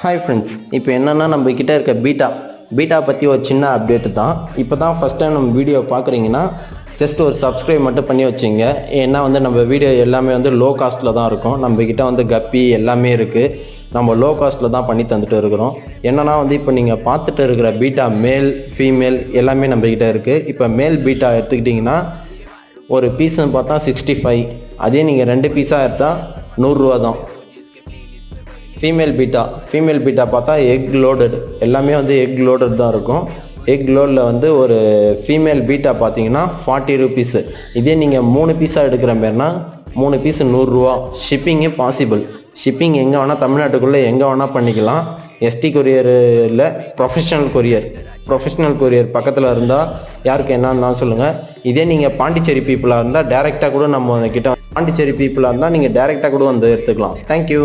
Hi friends, இப்போ என்னென்னா நம்மக்கிட்ட இருக்க பீட்டா பற்றி ஒரு சின்ன அப்டேட்டு தான். இப்போ தான் ஃபஸ்ட் டைம் நம்ம வீடியோ பார்க்குறீங்கன்னா ஜஸ்ட் ஒரு சப்ஸ்கிரைப் மட்டும் பண்ணி வச்சுங்க. ஏன்னா நம்ம வீடியோ எல்லாமே லோ காஸ்ட்டில் தான் இருக்கும். நம்மக்கிட்ட கப்பி எல்லாமே இருக்குது. நம்ம லோ காஸ்ட்டில் தான் பண்ணி தந்துட்டு இருக்கிறோம். என்னென்னா இப்போ நீங்கள் பார்த்துட்டு இருக்கிற பீட்டா மேல் ஃபீமேல் எல்லாமே நம்மக்கிட்ட இருக்குது. இப்போ மேல் பீட்டா எடுத்துக்கிட்டிங்கன்னா ஒரு பீஸ்ன்னு பார்த்தா 65. அதே நீங்கள் 2 பீஸாக எடுத்தால் 100 ரூபா தான். ஃபீமேல் பீட்டா பார்த்தா எக் லோடட், எல்லாமே எக் லோடட் தான் இருக்கும். எக் லோடில் ஒரு ஃபீமேல் பீட்டா பார்த்தீங்கன்னா 40 ருபீஸு. இதே நீங்கள் 3 பீஸாக எடுக்கிற மாரினா 3 பீஸு 100 ரூபா. ஷிப்பிங்கே பாசிபிள். ஷிப்பிங் எங்கே வேணால் தமிழ்நாட்டுக்குள்ளே எங்கே வேணால் பண்ணிக்கலாம். எஸ்டி கொரியரில் ப்ரொஃபஷ்னல் கொரியர் பக்கத்தில் இருந்தால் யாருக்கு என்னன்னா சொல்லுங்கள். இதே நீங்கள் பாண்டிச்சேரி பீப்புளாக இருந்தால் டேரெக்டாக கூட நம்ம கிட்ட பாண்டிச்சேரி பீப்புளாக இருந்தால் நீங்கள் டேரெக்டாக கூட எடுத்துக்கலாம். தேங்க்யூ.